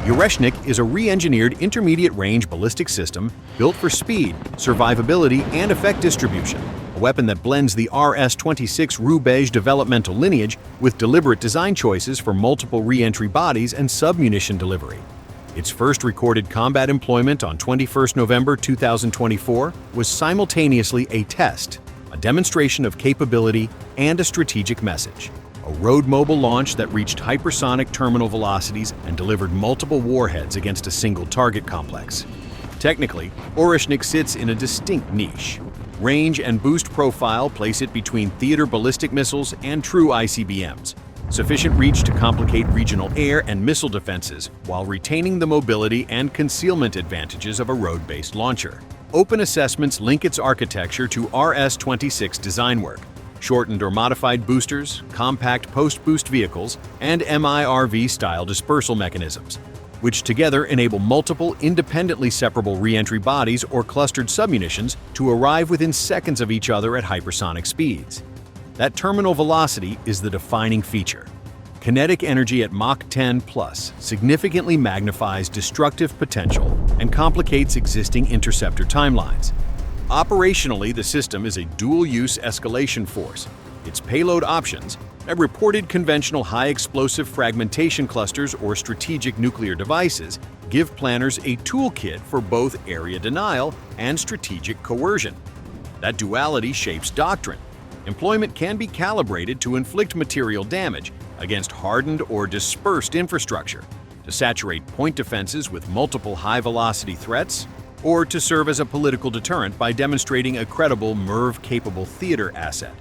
The Oreshnik is a re-engineered intermediate-range ballistic system built for speed, survivability, and effect distribution, a weapon that blends the RS-26 Roubaix developmental lineage with deliberate design choices for multiple re-entry bodies and sub-munition delivery. Its first recorded combat employment on 21 November 2024 was simultaneously a test, a demonstration of capability, and a strategic message. A road-mobile launch that reached hypersonic terminal velocities and delivered multiple warheads against a single target complex. Technically, Oreshnik sits in a distinct niche. Range and boost profile place it between theater ballistic missiles and true ICBMs. Sufficient reach to complicate regional air and missile defenses while retaining the mobility and concealment advantages of a road-based launcher. Open assessments link its architecture to RS-26 design work. Shortened or modified boosters, compact post-boost vehicles, and MIRV-style dispersal mechanisms, which together enable multiple independently separable re-entry bodies or clustered submunitions to arrive within seconds of each other at hypersonic speeds. That terminal velocity is the defining feature. Kinetic energy at Mach 10 plus significantly magnifies destructive potential and complicates existing interceptor timelines. Operationally, the system is a dual-use escalation force. Its payload options, reported conventional high-explosive fragmentation clusters or strategic nuclear devices, give planners a toolkit for both area denial and strategic coercion. That duality shapes doctrine. Employment can be calibrated to inflict material damage against hardened or dispersed infrastructure, to saturate point defenses with multiple high-velocity threats, or to serve as a political deterrent by demonstrating a credible MIRV-capable theater asset.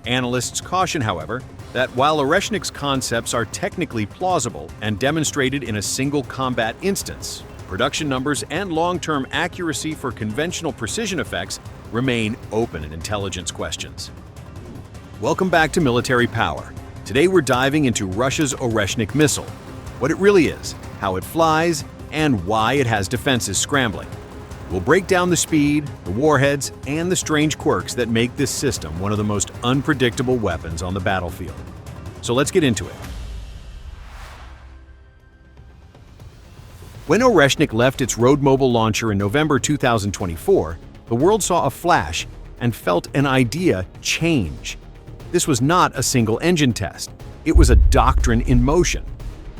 Analysts caution, however, that while Oreshnik's concepts are technically plausible and demonstrated in a single combat instance, production numbers and long-term accuracy for conventional precision effects remain open intelligence questions. Welcome back to Military Power. Today we're diving into Russia's Oreshnik missile, what it really is, how it flies, and why it has defenses scrambling. We'll break down the speed, the warheads, and the strange quirks that make this system one of the most unpredictable weapons on the battlefield. So let's get into it. When Oreshnik left its road-mobile launcher in November 2024, the world saw a flash and felt an idea change. This was not a single engine test. It was a doctrine in motion.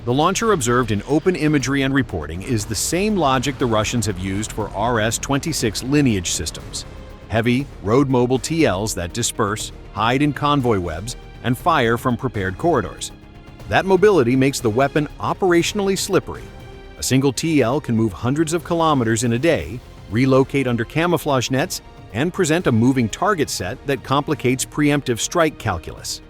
The launcher observed in open imagery and reporting is the same logic the Russians have used for RS-26 lineage systems. Heavy, road-mobile TLs that disperse, hide in convoy webs, and fire from prepared corridors. That mobility makes the weapon operationally slippery. A single TL can move hundreds of kilometers in a day, relocate under camouflage nets, and present a moving target set that complicates preemptive strike calculus.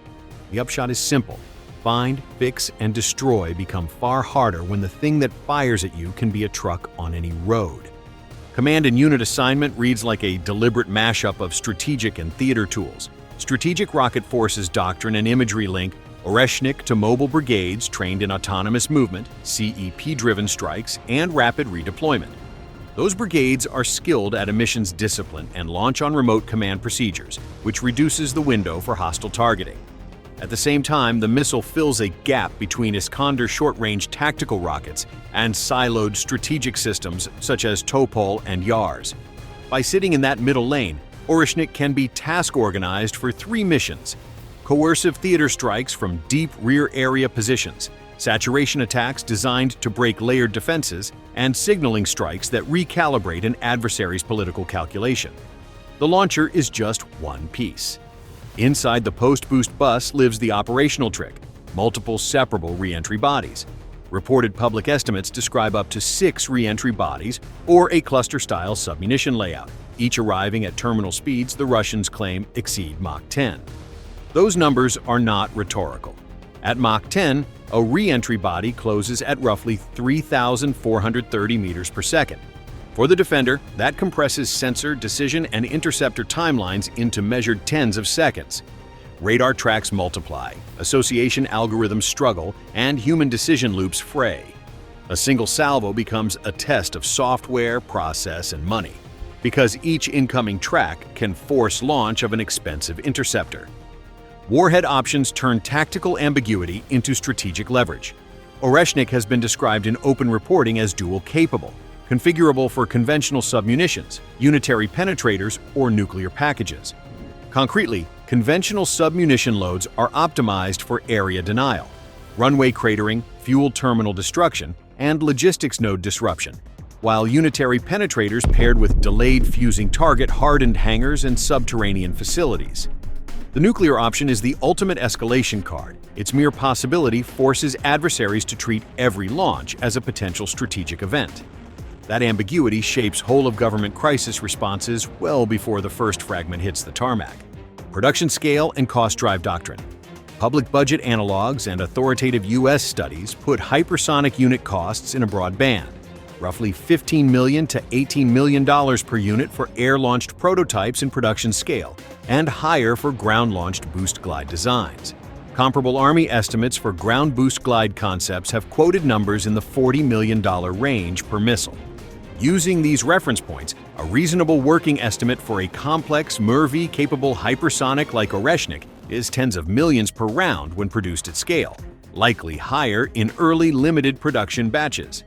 The upshot is simple. Find, fix, and destroy become far harder when the thing that fires at you can be a truck on any road. Command and unit assignment reads like a deliberate mashup of strategic and theater tools. Strategic Rocket Forces doctrine and imagery link Oreshnik to mobile brigades trained in autonomous movement, CEP-driven strikes, and rapid redeployment. Those brigades are skilled at emissions discipline and launch on remote command procedures, which reduces the window for hostile targeting. At the same time, the missile fills a gap between Iskander short-range tactical rockets and siloed strategic systems such as Topol and Yars. By sitting in that middle lane, Oreshnik can be task-organized for 3 missions: coercive theater strikes from deep rear area positions, saturation attacks designed to break layered defenses, and signaling strikes that recalibrate an adversary's political calculation. The launcher is just one piece. Inside the post-boost bus lives the operational trick: multiple separable re-entry bodies. Reported public estimates describe up to 6 re-entry bodies or a cluster-style submunition layout, each arriving at terminal speeds the Russians claim exceed Mach 10. Those numbers are not rhetorical. At Mach 10, a re-entry body closes at roughly 3,430 meters per second. For the defender, that compresses sensor, decision, and interceptor timelines into measured tens of seconds. Radar tracks multiply, association algorithms struggle, and human decision loops fray. A single salvo becomes a test of software, process, and money, because each incoming track can force launch of an expensive interceptor. Warhead options turn tactical ambiguity into strategic leverage. Oreshnik has been described in open reporting as dual-capable, configurable for conventional submunitions, unitary penetrators, or nuclear packages. Concretely, conventional submunition loads are optimized for area denial, runway cratering, fuel terminal destruction, and logistics node disruption, while unitary penetrators paired with delayed fusing target hardened hangars and subterranean facilities. The nuclear option is the ultimate escalation card. Its mere possibility forces adversaries to treat every launch as a potential strategic event. That ambiguity shapes whole-of-government crisis responses well before the first fragment hits the tarmac. Production scale and cost drive doctrine. Public budget analogs and authoritative U.S. studies put hypersonic unit costs in a broad band, roughly $15 million to $18 million per unit for air-launched prototypes in production scale, and higher for ground-launched boost glide designs. Comparable Army estimates for ground boost glide concepts have quoted numbers in the $40 million range per missile. Using these reference points, a reasonable working estimate for a complex MIRV-capable hypersonic like Oreshnik is tens of millions per round when produced at scale, likely higher in early limited production batches.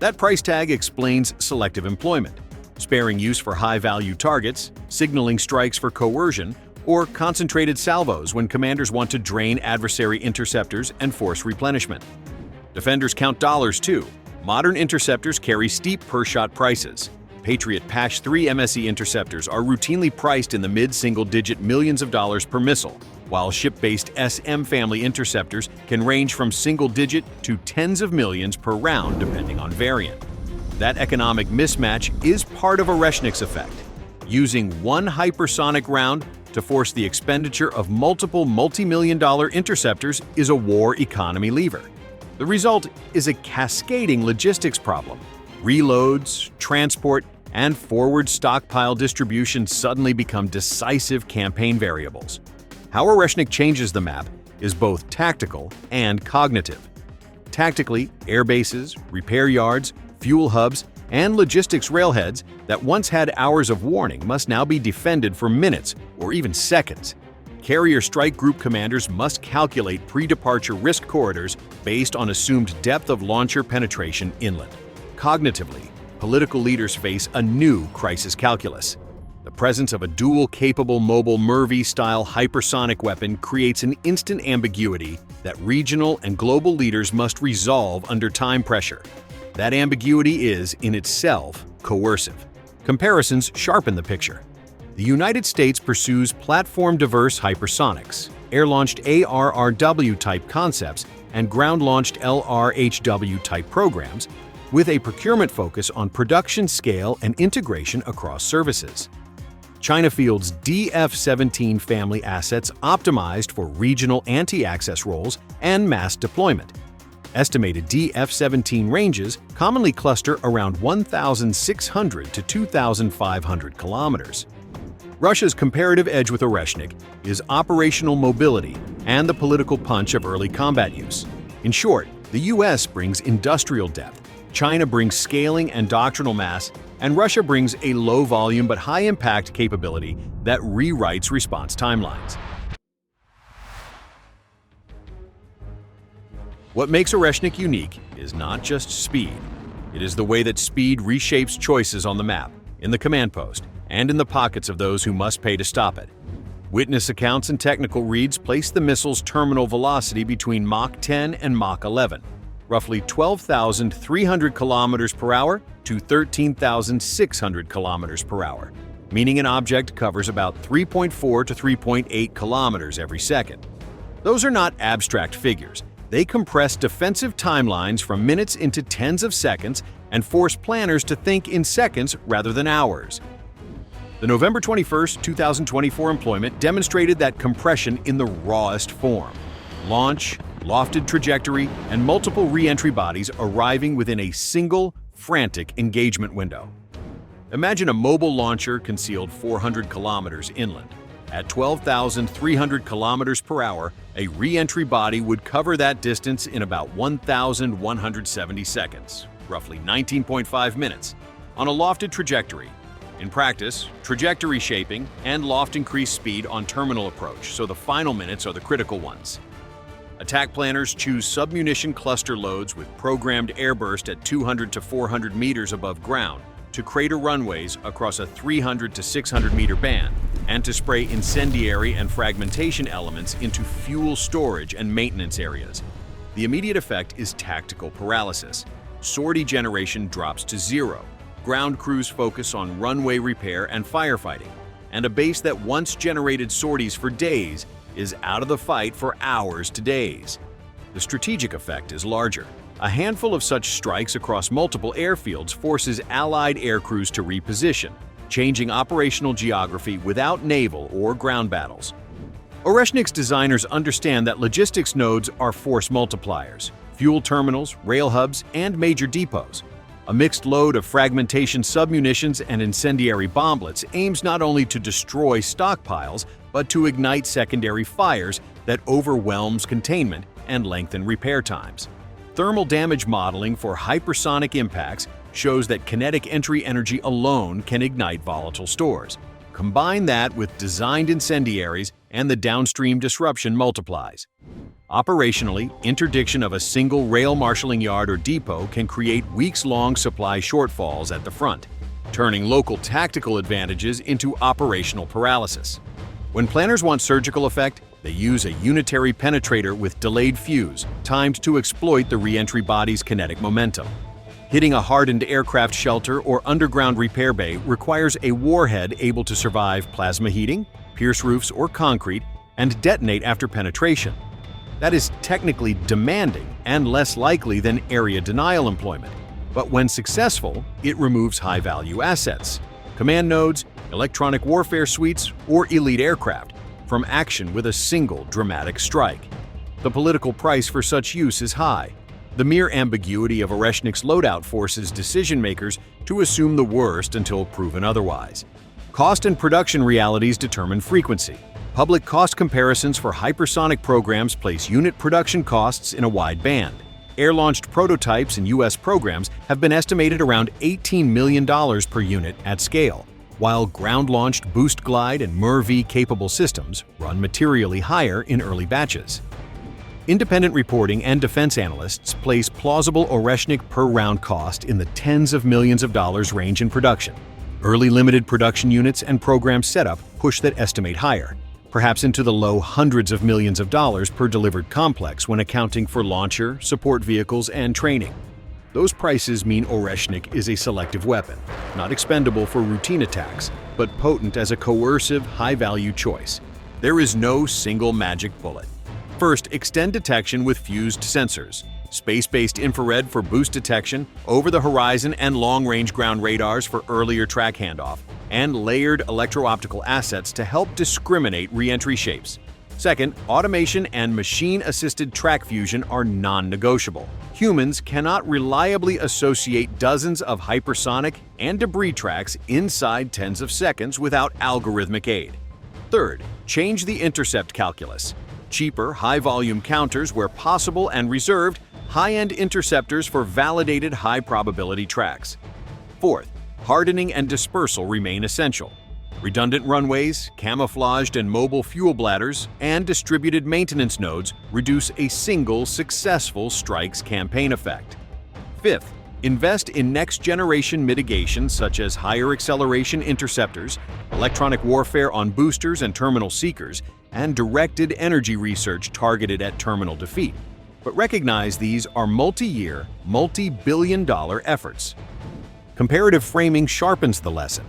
That price tag explains selective employment, sparing use for high-value targets, signaling strikes for coercion, or concentrated salvos when commanders want to drain adversary interceptors and force replenishment. Defenders count dollars too. Modern interceptors carry steep per-shot prices. Patriot Patch-3 MSE interceptors are routinely priced in the mid-single-digit millions of dollars per missile, while ship-based SM family interceptors can range from single-digit to tens of millions per round depending on variant. That economic mismatch is part of Oreshnik's effect. Using one hypersonic round to force the expenditure of multiple multi-million-dollar interceptors is a war economy lever. The result is a cascading logistics problem. Reloads, transport, and forward stockpile distribution suddenly become decisive campaign variables. How Oreshnik changes the map is both tactical and cognitive. Tactically, air bases, repair yards, fuel hubs, and logistics railheads that once had hours of warning must now be defended for minutes or even seconds. Carrier strike group commanders must calculate pre-departure risk corridors based on assumed depth of launcher penetration inland. Cognitively, political leaders face a new crisis calculus. The presence of a dual-capable mobile MIRV-style hypersonic weapon creates an instant ambiguity that regional and global leaders must resolve under time pressure. That ambiguity is, in itself, coercive. Comparisons sharpen the picture. The United States pursues platform-diverse hypersonics, air-launched ARRW-type concepts, and ground-launched LRHW-type programs, with a procurement focus on production scale and integration across services. China fields DF-17 family assets optimized for regional anti-access roles and mass deployment. Estimated DF-17 ranges commonly cluster around 1,600 to 2,500 kilometers. Russia's comparative edge with Oreshnik is operational mobility and the political punch of early combat use. In short, the US brings industrial depth, China brings scaling and doctrinal mass, and Russia brings a low-volume but high-impact capability that rewrites response timelines. What makes Oreshnik unique is not just speed. It is the way that speed reshapes choices on the map, in the command post, and in the pockets of those who must pay to stop it. Witness accounts and technical reads place the missile's terminal velocity between Mach 10 and Mach 11, roughly 12,300 kilometers per hour to 13,600 kilometers per hour, meaning an object covers about 3.4 to 3.8 kilometers every second. Those are not abstract figures. They compress defensive timelines from minutes into tens of seconds and force planners to think in seconds rather than hours. The November 21, 2024 employment demonstrated that compression in the rawest form. Launch, lofted trajectory, and multiple re-entry bodies arriving within a single, frantic engagement window. Imagine a mobile launcher concealed 400 kilometers inland. At 12,300 kilometers per hour, a re-entry body would cover that distance in about 1,170 seconds, roughly 19.5 minutes, on a lofted trajectory. In practice, trajectory shaping and loft increase speed on terminal approach, so the final minutes are the critical ones. Attack planners choose submunition cluster loads with programmed airburst at 200 to 400 meters above ground to crater runways across a 300 to 600 meter band, and to spray incendiary and fragmentation elements into fuel storage and maintenance areas. The immediate effect is tactical paralysis. Sortie generation drops to zero. Ground crews focus on runway repair and firefighting, and a base that once generated sorties for days is out of the fight for hours to days. The strategic effect is larger. A handful of such strikes across multiple airfields forces Allied air crews to reposition, changing operational geography without naval or ground battles. Oreshnik's designers understand that logistics nodes are force multipliers: fuel terminals, rail hubs, and major depots. A mixed load of fragmentation submunitions and incendiary bomblets aims not only to destroy stockpiles, but to ignite secondary fires that overwhelms containment and lengthen repair times. Thermal damage modeling for hypersonic impacts shows that kinetic entry energy alone can ignite volatile stores. Combine that with designed incendiaries, and the downstream disruption multiplies. Operationally, interdiction of a single rail marshalling yard or depot can create weeks-long supply shortfalls at the front, turning local tactical advantages into operational paralysis. When planners want surgical effect, they use a unitary penetrator with delayed fuse, timed to exploit the re-entry body's kinetic momentum. Hitting a hardened aircraft shelter or underground repair bay requires a warhead able to survive plasma heating, pierce roofs or concrete, and detonate after penetration. That is technically demanding and less likely than area denial employment, but when successful, it removes high-value assets, command nodes, electronic warfare suites, or elite aircraft from action with a single dramatic strike. The political price for such use is high. The mere ambiguity of Oreshnik's loadout forces decision-makers to assume the worst until proven otherwise. Cost and production realities determine frequency. Public cost comparisons for hypersonic programs place unit production costs in a wide band. Air-launched prototypes in U.S. programs have been estimated around $18 million per unit at scale, while ground-launched boost glide and MIR-V-capable systems run materially higher in early batches. Independent reporting and defense analysts place plausible Oreshnik per-round cost in the tens of millions of dollars range in production. Early limited production units and program setup push that estimate higher, perhaps into the low hundreds of millions of dollars per delivered complex when accounting for launcher, support vehicles, and training. Those prices mean Oreshnik is a selective weapon, not expendable for routine attacks, but potent as a coercive, high-value choice. There is no single magic bullet. First, extend detection with fused sensors, space-based infrared for boost detection, over-the-horizon and long-range ground radars for earlier track handoff, and layered electro-optical assets to help discriminate re-entry shapes. Second, automation and machine-assisted track fusion are non-negotiable. Humans cannot reliably associate dozens of hypersonic and debris tracks inside tens of seconds without algorithmic aid. Third, change the intercept calculus. Cheaper, high-volume counters where possible and reserved high-end interceptors for validated high-probability tracks. Fourth, hardening and dispersal remain essential. Redundant runways, camouflaged and mobile fuel bladders, and distributed maintenance nodes reduce a single successful strike's campaign effect. Fifth, invest in next-generation mitigation such as higher acceleration interceptors, electronic warfare on boosters and terminal seekers, and directed energy research targeted at terminal defeat. But recognize these are multi-year, multi-billion-dollar efforts. Comparative framing sharpens the lesson.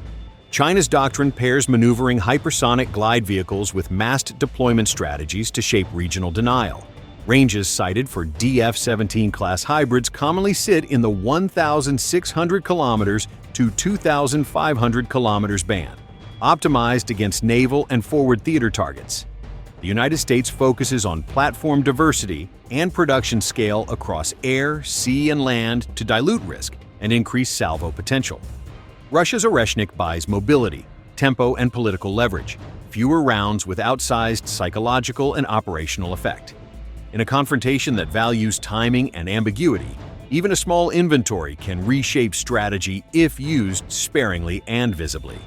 China's doctrine pairs maneuvering hypersonic glide vehicles with massed deployment strategies to shape regional denial. Ranges cited for DF-17 class hybrids commonly sit in the 1,600 kilometers to 2,500 kilometers band, optimized against naval and forward theater targets. The United States focuses on platform diversity and production scale across air, sea, and land to dilute risk and increase salvo potential. Russia's Oreshnik buys mobility, tempo, and political leverage, fewer rounds with outsized psychological and operational effect. In a confrontation that values timing and ambiguity, even a small inventory can reshape strategy if used sparingly and visibly.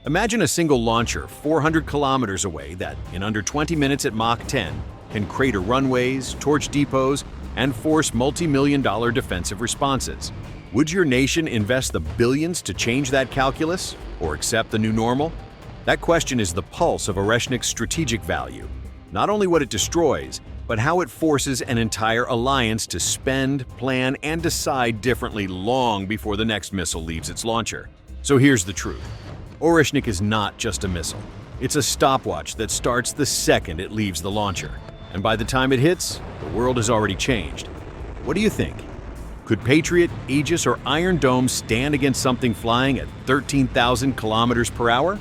Imagine a single launcher 400 kilometers away that, in under 20 minutes at Mach 10, can crater runways, torch depots, and force multi-million-dollar defensive responses. Would your nation invest the billions to change that calculus, or accept the new normal? That question is the pulse of Oreshnik's strategic value. Not only what it destroys, but how it forces an entire alliance to spend, plan, and decide differently long before the next missile leaves its launcher. So here's the truth. Oreshnik is not just a missile. It's a stopwatch that starts the second it leaves the launcher. And by the time it hits, the world has already changed. What do you think? Could Patriot, Aegis, or Iron Dome stand against something flying at 13,000 kilometers per hour?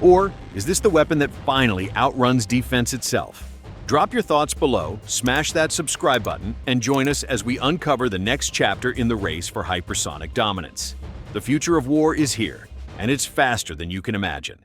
Or is this the weapon that finally outruns defense itself? Drop your thoughts below, smash that subscribe button, and join us as we uncover the next chapter in the race for hypersonic dominance. The future of war is here, and it's faster than you can imagine.